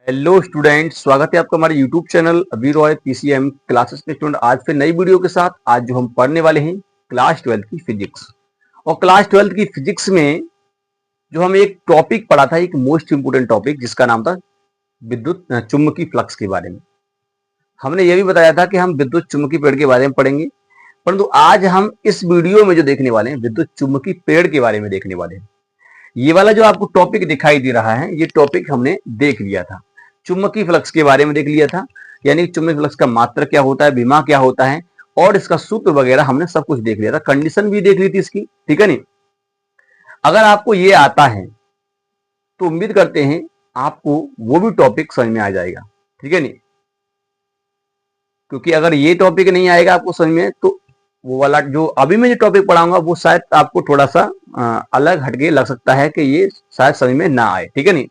Hello student, स्वागत है आपका हमारे यूट्यूब चैनल अभी रॉय पीसीएम क्लासेस के स्टूडेंट। आज फिर नई वीडियो के साथ आज जो हम पढ़ने वाले हैं क्लास 12 की फिजिक्स। और क्लास 12 की फिजिक्स में जो हम एक टॉपिक पढ़ा था, एक मोस्ट इंपोर्टेंट टॉपिक जिसका नाम था विद्युत चुम्बकीय फ्लक्स के बारे में। हमने ये भी बताया था कि हम विद्युत चुम्बकीय पेड़ के बारे में पढ़ेंगे, परंतु आज हम इस वीडियो में जो देखने वाले हैं विद्युत चुम्बकीय पेड़ के बारे में देखने वाले हैं। ये वाला जो आपको टॉपिक दिखाई दे रहा है, ये टॉपिक हमने देख लिया था, चुंबकीय फ्लक्स के बारे में देख लिया था। यानी चुंबकीय फ्लक्स का मात्रक क्या होता है, विमा क्या होता है, और इसका सूत्र वगैरह हमने सब कुछ देख लिया था, कंडीशन भी देख ली थी इसकी, ठीक है नहीं। अगर आपको ये आता है तो उम्मीद करते हैं आपको वो भी टॉपिक समझ में आ जाएगा, ठीक है नहीं। क्योंकि अगर ये टॉपिक नहीं आएगा आपको समझ में, तो वो वाला जो अभी मैं जो टॉपिक पढ़ाऊंगा वो शायद आपको थोड़ा सा अलग हटके लग सकता है कि ये शायद समझ में ना आए, ठीक है नहीं।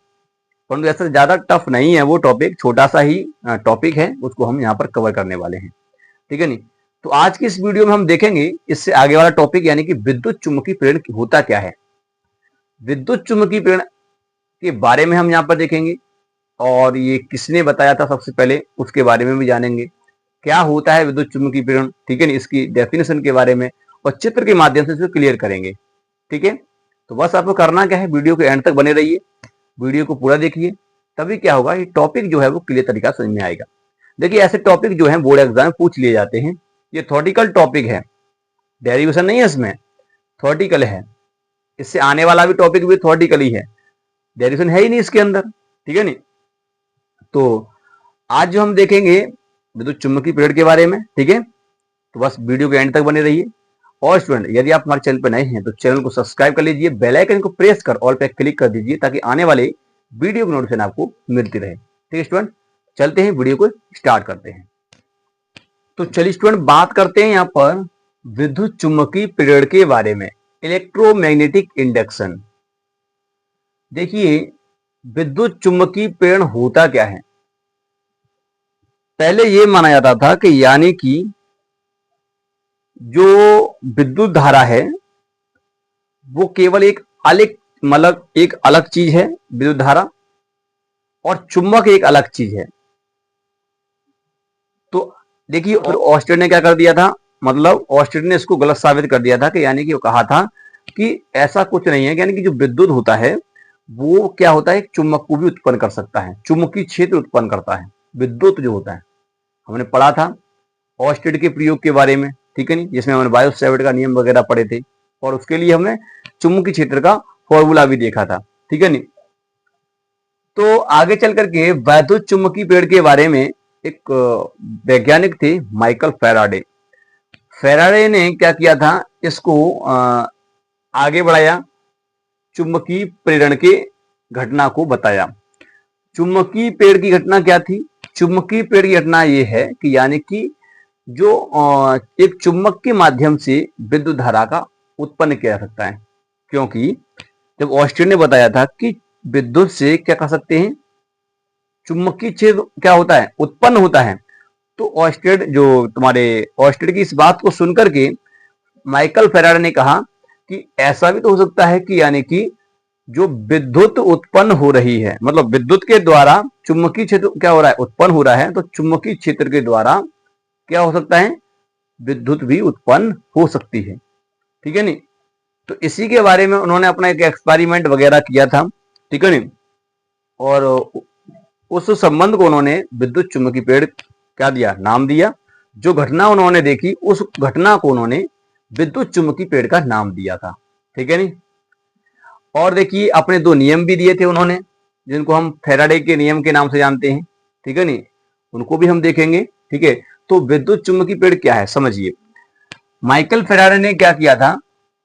परंतु ऐसा ज्यादा टफ नहीं है, वो टॉपिक छोटा सा ही टॉपिक है, उसको हम यहाँ पर कवर करने वाले हैं, ठीक है नहीं। तो आज की इस वीडियो में हम देखेंगे इससे आगे वाला टॉपिक, यानी कि विद्युत चुम्बकीय प्रेरण होता क्या है। विद्युत चुम्बकीय प्रेरण के बारे में हम यहाँ पर देखेंगे, और ये किसने बताया था सबसे पहले उसके बारे में भी जानेंगे। क्या होता है विद्युत चुम्बकीय प्रेरण, ठीक है नहीं, इसकी डेफिनेशन के बारे में, और चित्र के माध्यम से इसको क्लियर करेंगे, ठीक है। तो बस आपको करना क्या है, वीडियो के एंड तक बने रहिए, वीडियो को पूरा देखिए, तभी क्या होगा, ये टॉपिक जो है वो क्लियर तरीका समझ में आएगा। देखिए ऐसे टॉपिक जो है बोर्ड एग्जाम में पूछ लिए जाते हैं, ये थ्योरेटिकल टॉपिक है, डेरिवेशन नहीं है इसमें, थ्योरेटिकल है। इससे आने वाला भी टॉपिक भी थ्योरेटिकल ही है, डेरिवेशन है ही नहीं इसके अंदर, ठीक है नहीं। तो आज जो हम देखेंगे विद्युत चुम्बकीय प्रेरण के बारे में, ठीक है। तो बस वीडियो के एंड तक बने रहिए। और स्टूडेंट यदि आप हमारे चैनल पर नए हैं तो चैनल को सब्सक्राइब कर लीजिए, बेल आइकन को प्रेस कर ऑल पे क्लिक कर दीजिए, ताकि आने वाले वीडियो की नोटिफिकेशन आपको मिलती रहे, ठीक है स्टूडेंट। चलते हैं वीडियो को स्टार्ट करते हैं। तो चलिए स्टूडेंट बात करते हैं यहाँ पर विद्युत चुम्बकीय प्रेरण के बारे में, इलेक्ट्रोमैग्नेटिक इंडक्शन। देखिए विद्युत चुम्बकीय प्रेरण होता क्या है। पहले ये माना जाता था कि यानी कि जो विद्युत धारा है वो केवल एक अलग चीज है विद्युत धारा, और चुंबक एक अलग चीज है। तो देखिए और ऑस्टेड ने क्या कर दिया था, मतलब ऑस्टेड ने इसको गलत साबित कर दिया था कि यानी कि वो कहा था कि ऐसा कुछ नहीं है, यानी कि जो विद्युत होता है वो क्या होता है, एक चुंबक को भी उत्पन्न कर सकता है, चुंबकीय क्षेत्र उत्पन्न करता है विद्युत जो होता है। हमने पढ़ा था ऑस्टेड के प्रयोग के बारे में, ठीक है नहीं, जिसमें हमने बायो सेवर्ट का नियम वगैरह पढ़े थे, और उसके लिए हमने चुंबकीय क्षेत्र का फॉर्मूला भी देखा था, ठीक है नहीं। तो आगे चल करके वैद्युत चुंबकीय प्रेरण के बारे में एक वैज्ञानिक थे माइकल फैराडे। फैराडे ने क्या किया था, इसको आगे बढ़ाया, चुंबकीय प्रेरण के घटना को बताया। चुंबकीय प्रेरण की घटना क्या थी, चुंबकीय प्रेरण की घटना ये है कि यानी कि जो एक चुंबक के माध्यम से विद्युत धारा का उत्पन्न किया जा सकता है। क्योंकि जब ऑस्टेड ने बताया था कि विद्युत से क्या कर सकते हैं, चुंबकीय क्षेत्र क्या होता है, उत्पन्न होता है, तो ऑस्टेड जो तुम्हारे ऑस्टेड की इस बात को सुनकर के माइकल फैराडे ने कहा कि ऐसा भी तो हो सकता है कि यानी कि जो विद्युत उत्पन्न हो रही है, मतलब विद्युत के द्वारा चुंबकीय क्षेत्र क्या हो रहा है, उत्पन्न हो रहा है, तो चुंबकीय क्षेत्र के द्वारा क्या हो सकता है, विद्युत भी उत्पन्न हो सकती है, ठीक है नहीं। तो इसी के बारे में उन्होंने अपना एक एक्सपेरिमेंट वगैरह किया था, ठीक है नहीं। और उस संबंध को उन्होंने विद्युत चुम्बकीय प्रेरण क्या दिया, नाम दिया। जो घटना उन्होंने देखी उस घटना को उन्होंने विद्युत चुम्बकीय प्रेरण का नाम दिया था, ठीक है नहीं। और देखिए अपने दो नियम भी दिए थे उन्होंने, जिनको हम फैराडे के नियम के नाम से जानते हैं, ठीक है नहीं, उनको भी हम देखेंगे, ठीक है। तो विद्युत चुम्बकीय प्रेरण क्या है समझिए। माइकल फैराडे ने क्या किया था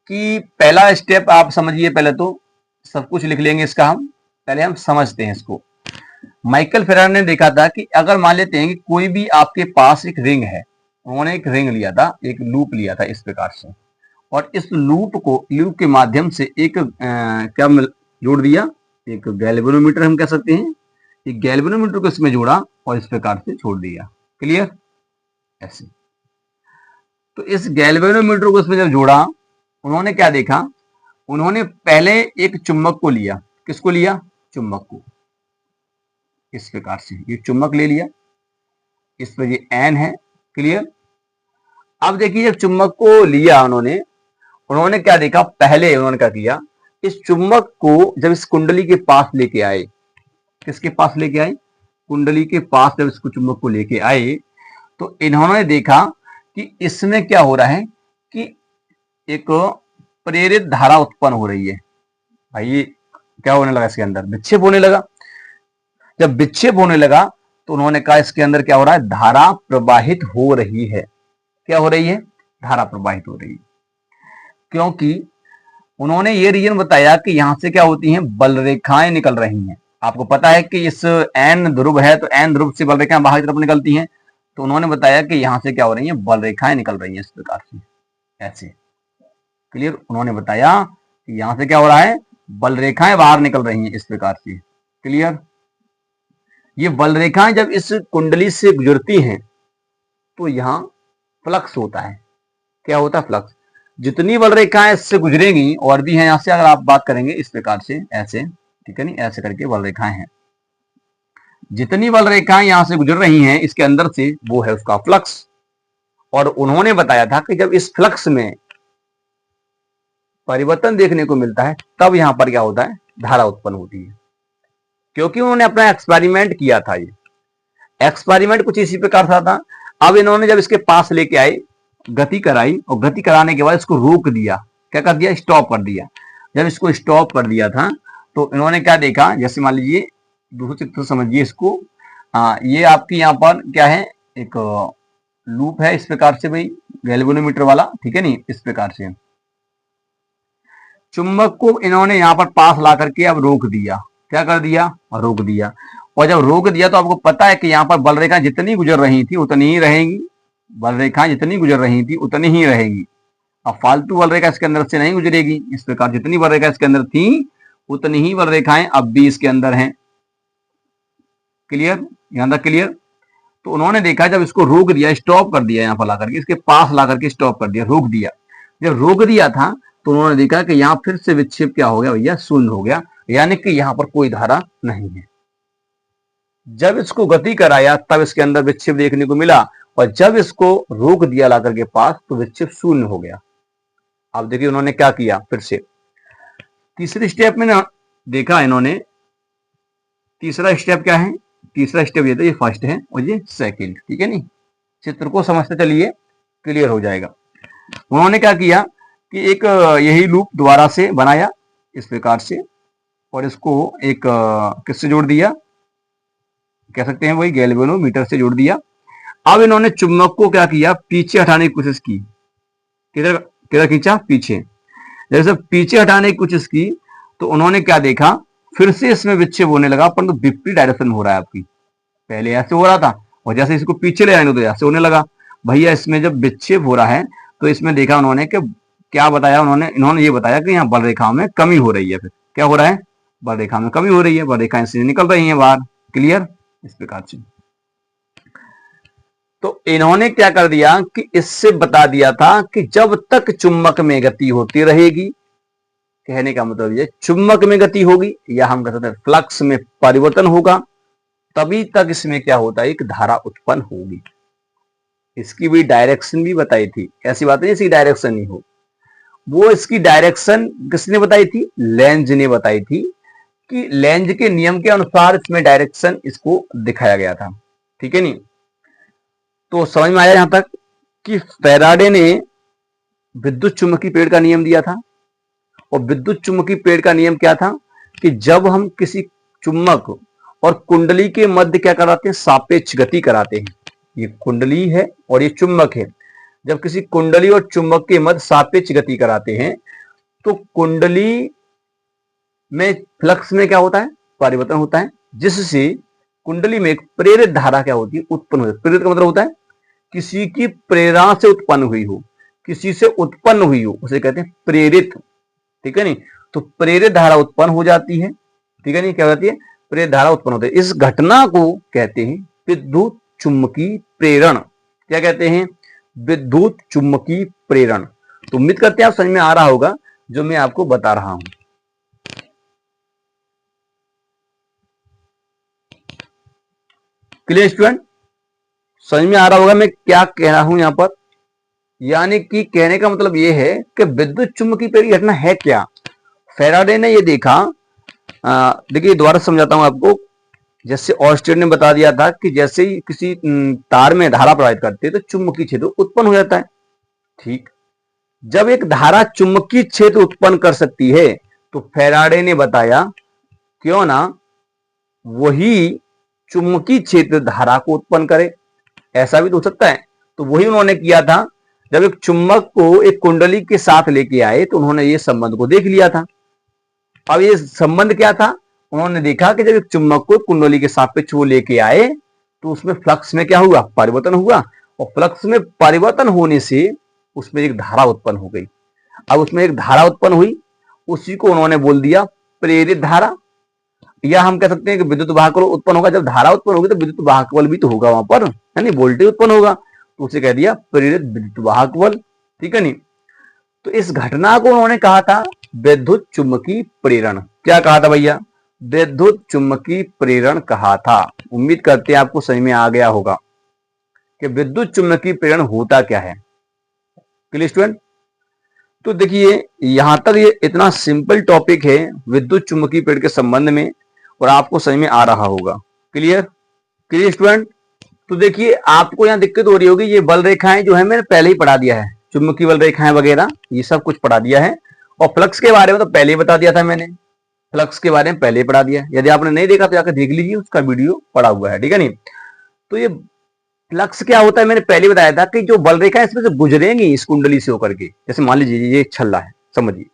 कि पहला स्टेप आप समझिए, पहले तो सब कुछ लिख लेंगे इसका, हम पहले हम समझते हैं इसको। माइकल फेराडे ने देखा था कि अगर मान लेते हैं कि कोई भी आपके पास एक रिंग है, उन्होंने एक रिंग लिया था, एक लूप लिया था इस प्रकार से, और इस लूप के माध्यम से एक क्या जोड़ दिया, एक गैल्वेनोमीटर हम कह सकते हैं, एक गैल्वेनोमीटर को इसमें जोड़ा और इस प्रकार से छोड़ दिया, क्लियर ऐसे। तो इस गैल्वेनोमीटर को इसमें जब जोड़ा, उन्होंने क्या देखा, उन्होंने पहले एक चुंबक को लिया, किसको लिया, चुंबक को, इस प्रकार से ये चुंबक ले लिया, इस पर ये एन है। क्लियर। अब देखिए जब चुंबक को लिया उन्होंने क्या देखा, पहले उन्होंने क्या किया, इस चुंबक को जब इस कुंडली के पास लेके आए, किसके पास लेके आए, कुंडली के पास जब इसको चुंबक को लेके आए तो इन्होंने देखा कि इसमें क्या हो रहा है कि एक प्रेरित धारा उत्पन्न हो रही है। भाई ये क्या होने लगा, इसके अंदर विक्षेप होने लगा। जब विक्षेप होने लगा तो उन्होंने कहा इसके अंदर क्या हो रहा है, धारा प्रवाहित हो रही है। क्या हो रही है, धारा प्रवाहित हो रही है। क्योंकि उन्होंने ये रीजन बताया कि यहां से क्या होती हैं, बल रेखाएं निकल रही हैं। आपको पता है कि इस एन ध्रुव है तो एन ध्रुव से बल रेखाएं बाहर की तरफ निकलती हैं। तो उन्होंने बताया कि यहां से क्या हो रही है, बल रेखाएं निकल रही हैं इस प्रकार से, ऐसे। क्लियर। उन्होंने बताया कि यहां से क्या हो रहा है, बल रेखाएं बाहर निकल रही हैं इस प्रकार से। क्लियर। ये बल रेखाएं जब इस कुंडली से गुजरती हैं तो यहां फ्लक्स होता है। क्या होता है, फ्लक्स। जितनी बल रेखाएं इससे गुजरेंगी, और भी हैं यहां से, अगर आप बात करेंगे इस प्रकार से, ऐसे, ठीक है नहीं, ऐसे करके बल रेखाएं हैं। जितनी बल रेखाएं यहां से गुजर रही हैं इसके अंदर से, वो है उसका फ्लक्स। और उन्होंने बताया था कि जब इस फ्लक्स में परिवर्तन देखने को मिलता है तब यहां पर क्या होता है, धारा उत्पन्न होती है। क्योंकि उन्होंने अपना एक्सपेरिमेंट किया था। ये एक्सपेरिमेंट कुछ इसी प्रकार था। अब इन्होंने जब इसके पास लेके आए, गति कराई, और गति कराने के बाद इसको रोक दिया। क्या कर दिया, स्टॉप कर दिया। जब इसको स्टॉप कर दिया था तो इन्होंने क्या देखा, जैसे मान लीजिए दूसरे चित्र समझिए इसको। ये आपकी यहाँ पर क्या है, एक लूप है इस प्रकार से भाई, गैल्वेनोमीटर वाला, ठीक है नहीं, इस प्रकार से चुंबक को इन्होंने यहाँ पर पास ला करके अब रोक दिया। क्या कर दिया, रोक दिया। और जब रोक दिया तो आपको पता है कि यहाँ पर बल रेखा जितनी गुजर रही थी उतनी ही रहेंगी। बल रेखाएं जितनी गुजर रही थी उतनी ही रहेगी। अब फालतू बल रेखा इसके अंदर से नहीं गुजरेगी। इस प्रकार जितनी बल रेखा इसके अंदर थी उतनी ही बल रेखाएं अब भी इसके अंदर हैं। क्लियर, यहां तक क्लियर। तो उन्होंने देखा जब इसको रोक दिया, स्टॉप कर दिया, यहाँ पर ला करके इसके पास ला करके स्टॉप कर दिया, रोक दिया। जब रोक दिया था तो उन्होंने देखा कि यहाँ फिर से विक्षेप क्या हो गया भैया, शून्य हो गया। यानी कि यहाँ पर कोई धारा नहीं है। जब इसको गति कराया तब इसके अंदर विक्षेप देखने को मिला, और जब इसको रोक दिया ला करके पास तो विक्षेप शून्य हो गया। अब देखिए उन्होंने क्या किया, फिर से तीसरे स्टेप में ना देखा इन्होंने। तीसरा स्टेप क्या है, तीसरा स्टेप ये था, ये फर्स्ट है और ये सेकंड, ठीक है नहीं। चित्र को समझते चलिए, क्लियर हो जाएगा। उन्होंने क्या किया कि एक यही लूप दोबारा से बनाया इस प्रकार से, और इसको एक किससे जोड़ दिया, कह सकते हैं वही गैल्वेनोमीटर से जोड़ दिया। अब इन्होंने चुंबक को क्या किया, पीछे हटाने की कोशिश की। किधर किधर खींचा, पीछे। जैसे पीछे हटाने की कोशिश की तो उन्होंने क्या देखा, फिर से इसमें विक्षेप होने लगा, परंतु विपरीत डायरेक्शन हो रहा है आपकी। पहले ऐसे हो रहा था और जैसे इसको पीछे ले आएंगे तो ऐसे होने लगा। भैया इसमें जब विक्षेप हो रहा है तो इसमें देखा उन्होंने कि क्या बताया इन्होंने ये बताया कि यहाँ बल रेखाओं में कमी हो रही है। फिर क्या हो रहा है, बल रेखा में कमी हो रही है, बल रेखाएं से निकल रही हैं बाहर। क्लियर, इस प्रकार से। तो इन्होंने क्या कर दिया कि इससे बता दिया था कि जब तक चुंबक में गति होती रहेगी, कहने का मतलब ये चुंबक में गति होगी या हम कह सकते हैं फ्लक्स में परिवर्तन होगा, तभी तक इसमें क्या होता है, एक धारा उत्पन्न होगी। इसकी भी डायरेक्शन भी बताई थी। ऐसी बात नहीं इसकी डायरेक्शन नहीं हो, वो इसकी डायरेक्शन किसने बताई थी, लेंज ने बताई थी। कि लेंज के नियम के अनुसार इसमें डायरेक्शन इसको दिखाया गया था, ठीक है नहीं। तो समझ में आया यहां तक कि फैराडे ने विद्युत चुंबकीय पेड़ का नियम दिया था। और विद्युत चुंबकीय पेड़ का नियम क्या था कि जब हम किसी चुंबक और कुंडली के मध्य क्या कराते हैं, सापेक्ष गति कराते हैं। ये कुंडली है और ये चुंबक है। जब किसी कुंडली और चुंबक के मध्य सापेक्ष गति कराते हैं तो कुंडली में फ्लक्स में क्या होता है, परिवर्तन होता है, जिससे कुंडली में एक प्रेरित धारा क्या होती है, उत्पन्न होती है। प्रेरित का मतलब होता है किसी की प्रेरणा से उत्पन्न हुई हो, किसी से उत्पन्न हुई हो, उसे कहते हैं प्रेरित, ठीक है नहीं। तो प्रेरित धारा उत्पन्न हो जाती है, ठीक है नहीं, क्या होती है, प्रेरित धारा उत्पन्न होती है। इस घटना को कहते हैं विद्युत चुंबकीय प्रेरण। क्या कहते हैं, विद्युत चुंबकीय प्रेरण। तो उम्मीद करते हैं आप समझ में आ रहा होगा जो मैं आपको बता रहा हूं। Clear student? समझ में आ रहा होगा मैं क्या कह रहा हूं यहां पर। यानी कि कहने का मतलब ये है कि विद्युत चुम्बकीय प्रेरण घटना है क्या। फैराडे ने ये देखा, देखिए दोबारा समझाता हूं आपको। जैसे ऑस्टेड ने बता दिया था कि जैसे ही किसी तार में धारा प्रवाहित करते हैं तो चुंबकीय क्षेत्र उत्पन्न हो जाता है। ठीक, जब एक धारा चुंबकीय क्षेत्र उत्पन्न कर सकती है तो फैराडे ने बताया क्यों ना वही चुंबकीय क्षेत्र धारा को उत्पन्न करे। ऐसा भी तो हो सकता है। तो वही उन्होंने किया था। जब एक चुंबक को एक कुंडली के साथ लेके आए तो उन्होंने ये संबंध को देख लिया था। अब ये संबंध क्या था, उन्होंने देखा कि जब एक चुंबक को कुंडली के सापेक्ष वो लेके आए तो उसमें फ्लक्स में क्या हुआ, परिवर्तन हुआ। और फ्लक्स में परिवर्तन होने से उसमें एक धारा उत्पन्न हो गई। अब उसमें एक धारा उत्पन्न हुई, उसी को उन्होंने बोल दिया प्रेरित धारा। या हम कह सकते हैं कि विद्युत वाहक बल उत्पन्न होगा। जब धारा उत्पन्न होगी तो विद्युत वाहक बल भी तो होगा वहां पर, यानी वोल्टेज उत्पन्न होगा, तो उसे कह दिया प्रेरित विद्युत वाहक बल। ठीक है नहीं? तो इस घटना को उन्होंने कहा था विद्युत चुम्बकीय प्रेरण। क्या कहा था भैया? विद्युत चुम्बकीय प्रेरण कहा था। उम्मीद करते हैं आपको समझ में आ गया होगा कि विद्युत चुम्बकीय प्रेरण होता क्या है। Clear student? तो देखिए यहां तक ये इतना सिंपल टॉपिक है विद्युत चुम्बकीय प्रेरण के संबंध में, और आपको समझ में आ रहा होगा। क्लियर? Clear student? तो देखिए आपको यहाँ दिक्कत हो रही होगी, ये बल रेखाएं जो है मैंने पहले ही पढ़ा दिया है, चुंबकीय बल रेखाएं वगैरह ये सब कुछ पढ़ा दिया है। और फ्लक्स के बारे में तो पहले ही बता दिया था मैंने, फ्लक्स के बारे में पहले ही पढ़ा दिया। यदि आपने नहीं देखा तो जाकर देख लीजिए, उसका वीडियो पड़ा हुआ है। ठीक है नहीं? तो ये फ्लक्स क्या होता है मैंने पहले बताया था कि जो बल रेखा है इसमें से गुजरेंगी इस कुंडली से होकर के। जैसे मान लीजिए ये छल्ला है, समझिए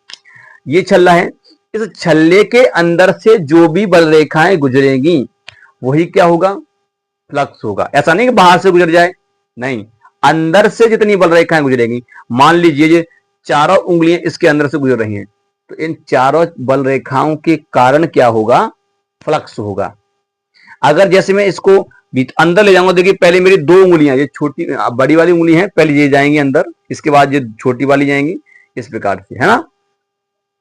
ये छल्ला है, इस छल्ले के अंदर से जो भी बल रेखाएं गुजरेंगी वही क्या होगा, फ्लक्स होगा। ऐसा नहीं कि बाहर से गुजर जाए, नहीं, अंदर से जितनी बल रेखाएं गुजरेंगी। मान लीजिए ये चारों उंगलियां इसके अंदर से गुजर रही हैं, तो इन चारों बल रेखाओं के कारण क्या होगा, फ्लक्स होगा। अगर जैसे मैं इसको अंदर ले जाऊंगा, देखिए पहले मेरी दो उंगलियां, ये छोटी बड़ी वाली उंगली है, पहले ये जाएंगी अंदर, इसके बाद ये छोटी वाली जाएंगी, इस प्रकार से, है ना।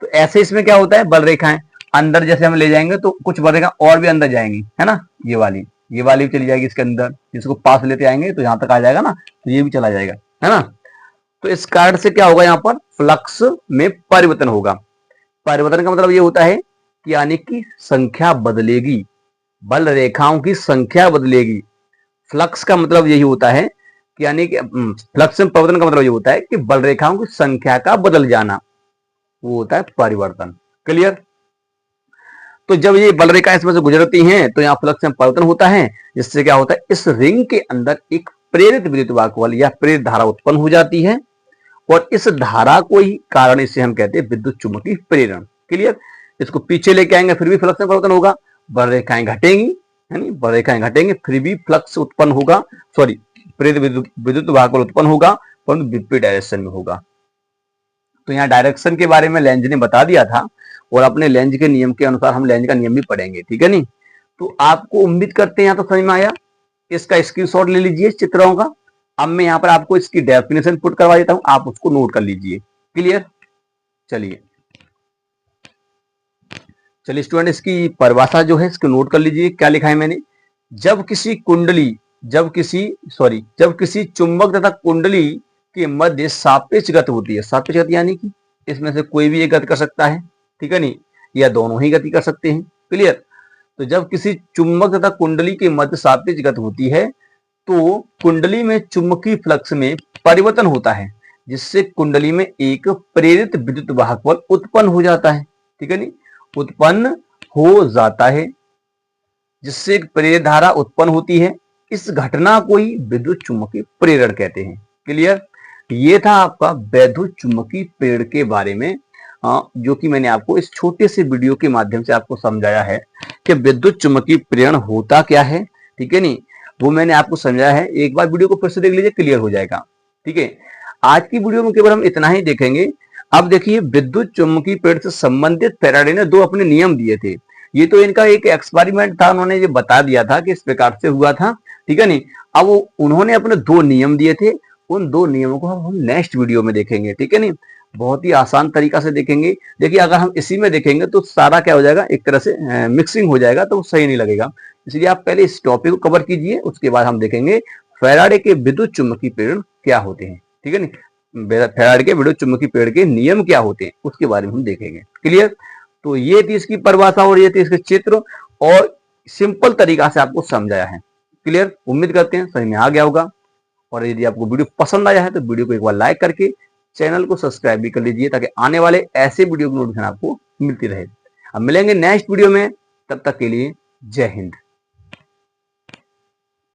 तो ऐसे इसमें क्या होता है, बल रेखाएं अंदर जैसे हम ले जाएंगे तो कुछ बल रेखा और भी अंदर जाएंगी, है ना। ये वाली भी चली जाएगी इसके अंदर, इसको पास लेते आएंगे तो यहां तक आ जाएगा ना, तो ये भी चला जाएगा, है ना। तो इस कारण से क्या होगा, यहाँ पर फ्लक्स में परिवर्तन होगा। परिवर्तन का मतलब ये होता है कि यानी कि संख्या बदलेगी, बल रेखाओं की संख्या बदलेगी। फ्लक्स का मतलब यही होता है कि यानी कि फ्लक्स में परिवर्तन का मतलब ये होता है कि बल रेखाओं की संख्या का बदल जाना, वो होता है परिवर्तन। क्लियर? तो जब ये बल रेखा इसमें से गुजरती हैं तो यहाँ फ्लक्स में परिवर्तन होता है, जिससे क्या होता है, इस रिंग के अंदर एक प्रेरित विद्युत वाहक बल या प्रेरित धारा उत्पन्न हो जाती है, और इस धारा को ही कारण इसे हम कहते हैं विद्युत चुम्बकीय प्रेरण। क्लियर? इसको पीछे लेके आएंगे फिर भी फ्लक्स में परिवर्तन होगा, बल रेखाएं घटेंगी, है नहीं, बल रेखाएं घटेंगे फिर भी फ्लक्स उत्पन्न होगा, सॉरी प्रेरित विद्युत वाहक बल उत्पन्न होगा, परंतु विपरीत डायरेक्शन में होगा। तो यहाँ डायरेक्शन के बारे में लेंज ने बता दिया था, और अपने लेंज के नियम के अनुसार हम लेंज का नियम भी पढ़ेंगे। ठीक है नहीं? तो आपको उम्मीद करते हैं यहाँ तो समझ में आया। इसका स्क्रीनशॉट ले लीजिए चित्रों का। अब मैं यहाँ पर आपको इसकी डेफिनेशन पुट करवा देता हूं, आप उसको नोट कर लीजिए। क्लियर? चलिए स्टूडेंट, इसकी परिभाषा जो है इसको नोट कर लीजिए। क्या लिखा है मैंने, जब किसी चुंबक तथा कुंडली के मध्य सापेक्ष गति होती है, सापेक्ष गति यानी कि इसमें से कोई भी एक गति कर सकता है, ठीक है नहीं, या दोनों ही गति कर सकते हैं। क्लियर? तो जब किसी चुंबक तथा कुंडली के मध्य सापेक्ष गति होती है तो कुंडली में चुंबकीय फ्लक्स में परिवर्तन होता है, जिससे कुंडली में एक प्रेरित विद्युत वाहक बल उत्पन्न हो जाता है। ठीक है नहीं, उत्पन्न हो जाता है, जिससे एक प्रेरित धारा उत्पन्न होती है। इस घटना को ही विद्युत चुम्बकीय प्रेरण कहते हैं। क्लियर? ये था आपका विद्युत चुम्बकीय प्रेरण के बारे में, जो कि मैंने आपको इस छोटे से वीडियो के माध्यम से आपको समझाया है कि विद्युत चुम्बकीय प्रेरण होता क्या है। ठीक है नहीं, वो मैंने आपको समझाया है। एक बार वीडियो को फिर से देख लीजिए, क्लियर हो जाएगा। ठीक है, आज की वीडियो में केवल हम इतना ही देखेंगे। अब देखिए, विद्युत चुम्बकीय प्रेरण से संबंधित फैराडे ने 2 अपने नियम दिए थे। ये तो इनका एक एक्सपेरिमेंट था, उन्होंने ये बता दिया था कि इस प्रकार से हुआ था। ठीक है नहीं, अब उन्होंने अपने 2 नियम दिए थे, उन 2 नियमों को हम नेक्स्ट वीडियो में देखेंगे। ठीक है नहीं, बहुत ही आसान तरीका से देखेंगे। देखिए अगर हम इसी में देखेंगे तो सारा क्या हो जाएगा, एक तरह से मिक्सिंग हो जाएगा, तो सही नहीं लगेगा। इसलिए आप पहले इस टॉपिक को कवर कीजिए, उसके बाद हम देखेंगे फैराडे के विद्युत चुम्बकीय प्रेरण क्या होते हैं। ठीक है नी, फैराडे के विद्युत चुम्बकीय प्रेरण के नियम क्या होते हैं उसके बारे में हम देखेंगे। क्लियर? तो ये थी इसकी परिभाषा और ये थी इसके चित्र, और सिंपल तरीका से आपको समझाया है। क्लियर? उम्मीद करते हैं समझ में आ गया होगा। और यदि आपको वीडियो पसंद आया है तो वीडियो को एक बार लाइक करके चैनल को सब्सक्राइब भी कर लीजिए, ताकि आने वाले ऐसे वीडियो की नोटिफिकेशन आपको मिलती रहे। अब मिलेंगे नेक्स्ट वीडियो में, तब तक के लिए जय हिंद।